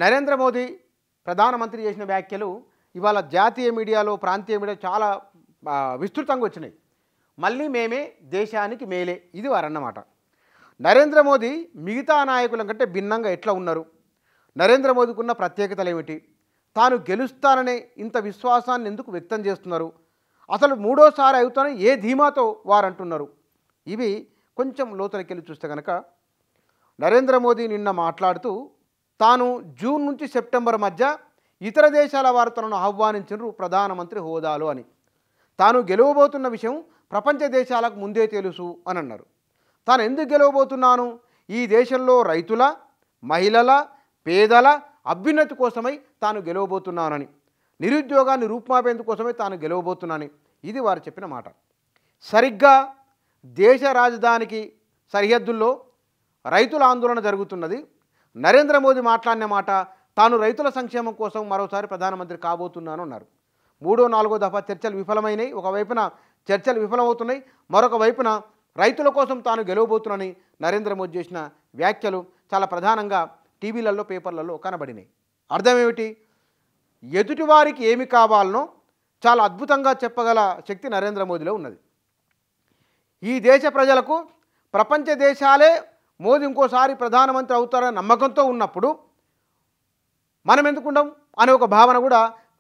నరేంద్ర మోదీ ప్రధానమంత్రి చేసిన వ్యాఖ్యలు ఇవాళ జాతీయ మీడియాలో ప్రాంతీయ మీడియా చాలా విస్తృతంగా వచ్చినాయి. మళ్ళీ మేమే దేశానికి మేలే ఇది వారన్నమాట. నరేంద్ర మోదీ మిగతా నాయకుల కంటే భిన్నంగా ఎట్లా ఉన్నారు, నరేంద్ర మోదీకి ఉన్న ప్రత్యేకతలు ఏమిటి, తాను గెలుస్తాననే ఇంత విశ్వాసాన్ని ఎందుకు వ్యక్తం చేస్తున్నారు, అసలు మూడోసారి అవుతానని ఏ ధీమాతో వారు అంటున్నారు, ఇవి కొంచెం లోతులకెళ్ళి చూస్తే కనుక నరేంద్ర మోదీ నిన్న మాట్లాడుతూ తాను జూన్ నుంచి సెప్టెంబర్ మధ్య ఇతర దేశాల వారు తనను ఆహ్వానించారు ప్రధానమంత్రి హోదాలో అని. తాను గెలవబోతున్న విషయం ప్రపంచ దేశాలకు ముందే తెలుసు అని అన్నారు. తాను ఎందుకు గెలవబోతున్నాను, ఈ దేశంలో రైతుల, మహిళల, పేదల అభ్యున్నతి కోసమై తాను గెలవబోతున్నానని, నిరుద్యోగాన్ని రూపుమాపేందుకోసమే తాను గెలవబోతున్నానని ఇది వారు చెప్పిన మాట. సరిగ్గా దేశ రాజధానికి సరిహద్దుల్లో రైతుల ఆందోళన జరుగుతున్నది. నరేంద్ర మోదీ మాట్లాడిన మాట తాను రైతుల సంక్షేమం కోసం మరోసారి ప్రధానమంత్రి కాబోతున్నాను అన్నారు. 3వ 4వ దఫా చర్చలు విఫలమైనాయి. ఒకవైపున చర్చలు విఫలమవుతున్నాయి, మరొక వైపున రైతుల కోసం తాను గెలవబోతున్నానని నరేంద్ర మోదీ చేసిన వ్యాఖ్యలు చాలా ప్రధానంగా టీవీలలో, పేపర్లలో కనబడినాయి. అర్థమేమిటి, ఎదుటివారికి ఏమి కావాలనో చాలా అద్భుతంగా చెప్పగల శక్తి నరేంద్ర మోదీలో ఉన్నది. ఈ దేశ ప్రజలకు ప్రపంచ దేశాలే మోదీ ఇంకోసారి ప్రధానమంత్రి అవుతారనే నమ్మకంతో ఉన్నప్పుడు మనం ఎందుకుంటాం అనే ఒక భావన కూడా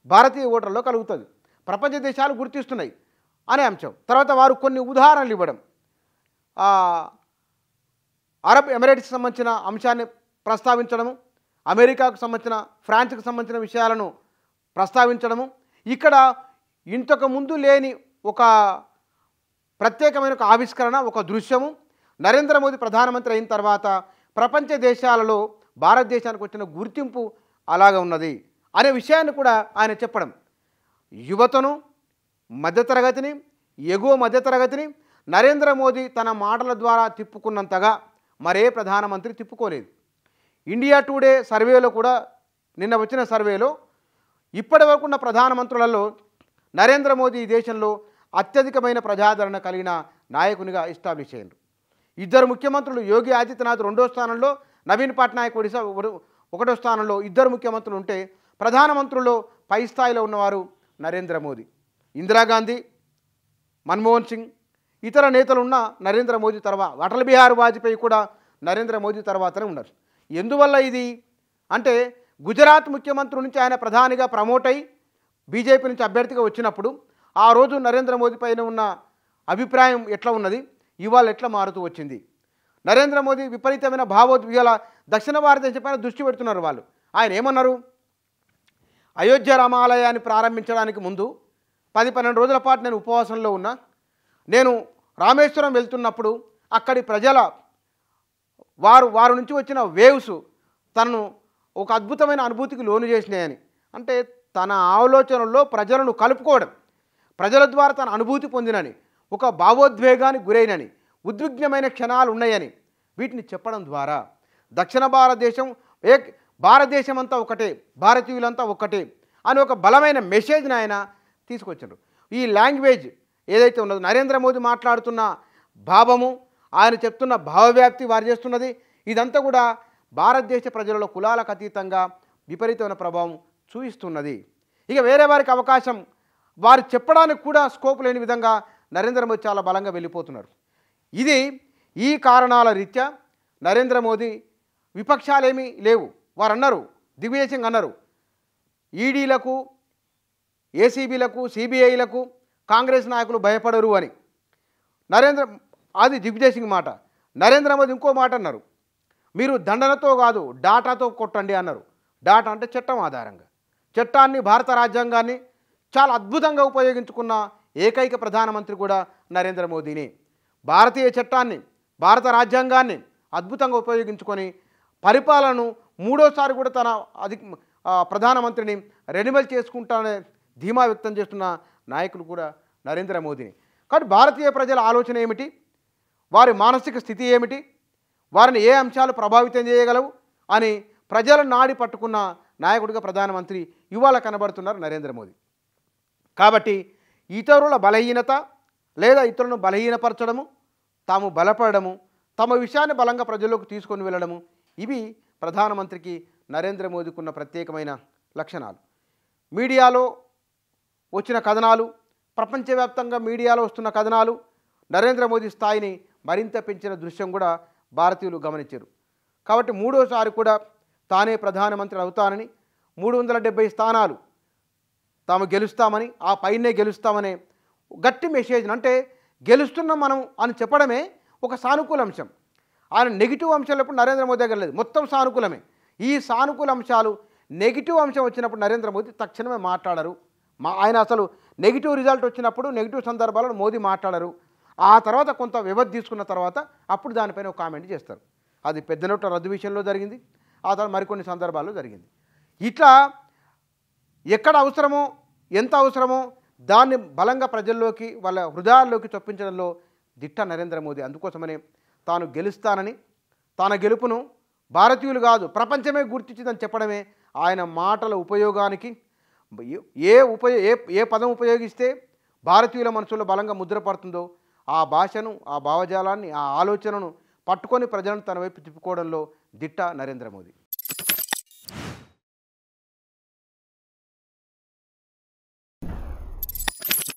భారతీయ ఓటర్లో కలుగుతుంది. ప్రపంచ దేశాలు గుర్తిస్తున్నాయి అనే అంశం. తర్వాత వారు కొన్ని ఉదాహరణలు ఇవ్వడం, అరబ్ ఎమిరేట్స్కి సంబంధించిన అంశాన్ని ప్రస్తావించడము, అమెరికాకు సంబంధించిన, ఫ్రాన్స్కి సంబంధించిన విషయాలను ప్రస్తావించడము, ఇక్కడ ఇంతకు ముందు లేని ఒక ప్రత్యేకమైన ఒక ఆవిష్కరణ, ఒక దృశ్యము, నరేంద్ర మోదీ ప్రధానమంత్రి అయిన తర్వాత ప్రపంచ దేశాలలో భారతదేశానికి వచ్చిన గుర్తింపు అలాగ ఉన్నది అనే విషయాన్ని కూడా ఆయన చెప్పడం. యువతను, మధ్యతరగతిని, ఎగువ మధ్యతరగతిని నరేంద్ర మోదీ తన మాటల ద్వారా తిప్పుకున్నంతగా మరే ప్రధానమంత్రి తిప్పుకోలేదు. ఇండియా టుడే సర్వేలో కూడా, నిన్న వచ్చిన సర్వేలో ఇప్పటి వరకు ఉన్న ప్రధానమంత్రులలో నరేంద్ర మోదీ ఈ దేశంలో అత్యధికమైన ప్రజాదరణ కలిగిన నాయకునిగా ఎస్టాబ్లిష్ అయ్యారు. 2 ముఖ్యమంత్రులు, యోగి ఆదిత్యనాథ్ 2వ స్థానంలో, నవీన్ పట్నాయక్ ఒడిశా 1వ స్థానంలో 2 ముఖ్యమంత్రులు ఉంటే ప్రధానమంత్రుల్లో పై స్థాయిలో ఉన్నవారు నరేంద్ర మోదీ. ఇందిరాగాంధీ, మన్మోహన్ సింగ్, ఇతర నేతలు ఉన్న నరేంద్ర మోదీ తర్వాత, అటల్ బిహారీ వాజ్పేయి కూడా నరేంద్ర మోదీ తర్వాతనే ఉన్నారు. ఎందువల్ల ఇది అంటే, గుజరాత్ ముఖ్యమంత్రి నుంచి ఆయన ప్రధానిగా ప్రమోట్ అయి బీజేపీ నుంచి అభ్యర్థిగా వచ్చినప్పుడు ఆ రోజు నరేంద్ర మోదీ పైన ఉన్న అభిప్రాయం ఎట్లా ఉన్నది, ఇవాళ ఎట్లా మారుతూ వచ్చింది. నరేంద్ర మోదీ విపరీతమైన భావోద్వేగాల దక్షిణ భారతదేశం పైన దృష్టి పెడుతున్నారు వాళ్ళు. ఆయన ఏమన్నారు, అయోధ్య రామాలయాన్ని ప్రారంభించడానికి ముందు 10-12 రోజుల పాటు నేను ఉపవాసంలో ఉన్నా. నేను రామేశ్వరం వెళ్తున్నప్పుడు అక్కడి ప్రజల వారు నుంచి వచ్చిన వేవ్స్ తనను ఒక అద్భుతమైన అనుభూతికి లోను చేసినాయని. అంటే తన ఆలోచనల్లో ప్రజలను కలుపుకోవడం, ప్రజల ద్వారా తన అనుభూతి పొందినని, ఒక భావోద్వేగానికి గురైనని, ఉద్విగ్నమైన క్షణాలు ఉన్నాయని వీటిని చెప్పడం ద్వారా దక్షిణ భారతదేశం భారతదేశం అంతా ఒకటే, భారతీయులంతా ఒకటే అని ఒక బలమైన మెసేజ్ని ఆయన తీసుకొచ్చారు. ఈ లాంగ్వేజ్ ఏదైతే ఉన్నదో, నరేంద్ర మోదీ మాట్లాడుతున్న భావము, ఆయన చెప్తున్న భావవ్యాప్తి, వారు చేస్తున్నది, ఇదంతా కూడా భారతదేశ ప్రజలలో కులాలకు అతీతంగా విపరీతమైన ప్రభావం చూపిస్తున్నది. ఇక వేరే వారికి అవకాశం, వారు చెప్పడానికి కూడా స్కోప్ లేని విధంగా నరేంద్ర మోదీ చాలా బలంగా వెళ్ళిపోతున్నారు. ఈ కారణాల రీత్యా నరేంద్ర మోదీ విపక్షాలేమీ లేవు. వారు అన్నారు, దిగ్విజయ్ సింగ్ అన్నారు, ఈడీలకు, ఏసీబీలకు, సిబిఐలకు కాంగ్రెస్ నాయకులు భయపడరు అని. అది దిగ్విజయ్ సింగ్ మాట. నరేంద్ర మోదీ ఇంకో మాట అన్నారు, మీరు దండనతో కాదు డాటాతో కొట్టండి అన్నారు. డాటా అంటే చట్టం ఆధారంగా. చట్టాన్ని, భారత రాజ్యాంగాన్ని చాలా అద్భుతంగా ఉపయోగించుకున్న ఏకైక ప్రధానమంత్రి కూడా నరేంద్ర మోదీని. భారతీయ చట్టాన్ని, భారత రాజ్యాంగాన్ని అద్భుతంగా ఉపయోగించుకొని పరిపాలనను 3వసారి కూడా తన ప్రధానమంత్రిని రెన్యువల్ చేసుకుంటాననే ధీమా వ్యక్తం చేస్తున్న నాయకులు కూడా నరేంద్ర మోదీని. కాబట్టి భారతీయ ప్రజల ఆలోచన ఏమిటి, వారి మానసిక స్థితి ఏమిటి, వారిని ఏ అంశాలు ప్రభావితం చేయగలవు అని ప్రజల నాడి పట్టుకున్న నాయకుడిగా ప్రధానమంత్రి ఇవాళ కనబడుతున్నారు నరేంద్ర మోదీ. కాబట్టి ఇతరుల బలహీనత లేదా ఇతరులను బలహీనపరచడము, తాము బలపడము, తమ విషయాన్ని బలంగా ప్రజల్లోకి తీసుకొని వెళ్ళడము, ఇవి ప్రధానమంత్రికి నరేంద్ర మోదీకి ఉన్న ప్రత్యేకమైన లక్షణాలు. మీడియాలో వచ్చిన కథనాలు, ప్రపంచవ్యాప్తంగా మీడియాలో వస్తున్న కథనాలు నరేంద్ర మోదీ స్థాయిని మరింత పెంచిన దృశ్యం కూడా భారతీయులు గమనించారు. కాబట్టి మూడోసారి కూడా తానే ప్రధానమంత్రి అవుతానని, 370 స్థానాలు తాము గెలుస్తామని, ఆ పైనే గెలుస్తామనే గట్టి మెసేజ్ని, అంటే గెలుస్తున్నాం మనం అని చెప్పడమే ఒక సానుకూల అంశం. ఆయన నెగిటివ్ అంశాలు ఎప్పుడు నరేంద్ర మోదీ దగ్గర లేదు, మొత్తం సానుకూలమే. ఈ సానుకూల అంశాలు నెగిటివ్ అంశం వచ్చినప్పుడు నరేంద్ర మోదీ తక్షణమే మాట్లాడరు. ఆయన అసలు నెగిటివ్ రిజల్ట్ వచ్చినప్పుడు నెగిటివ్ సందర్భాలను మోదీ మాట్లాడరు. ఆ తర్వాత కొంత వ్యవధి తీసుకున్న తర్వాత అప్పుడు దానిపైన ఒక కామెంట్ చేస్తారు. అది పెద్ద నోట్ల రద్దు విషయంలో జరిగింది, ఆ తర్వాత మరికొన్ని సందర్భాల్లో జరిగింది. ఇట్లా ఎక్కడ అవసరమో, ఎంత అవసరమో దాన్ని బలంగా ప్రజల్లోకి, వాళ్ళ హృదయాల్లోకి చొప్పించడంలో దిట్ట నరేంద్ర మోదీ. అందుకోసమనే తాను గెలుస్తానని, తన గెలుపును భారతీయులు కాదు ప్రపంచమే గుర్తించిందని చెప్పడమే ఆయన మాటల ఉపయోగానికి. ఏ పదం ఉపయోగిస్తే భారతీయుల మనసులో బలంగా ముద్రపడుతుందో ఆ భాషను, ఆ భావజాలాన్ని, ఆ ఆలోచనను పట్టుకొని ప్రజలను తన వైపు తిప్పుకోవడంలో దిట్ట నరేంద్ర మోదీ.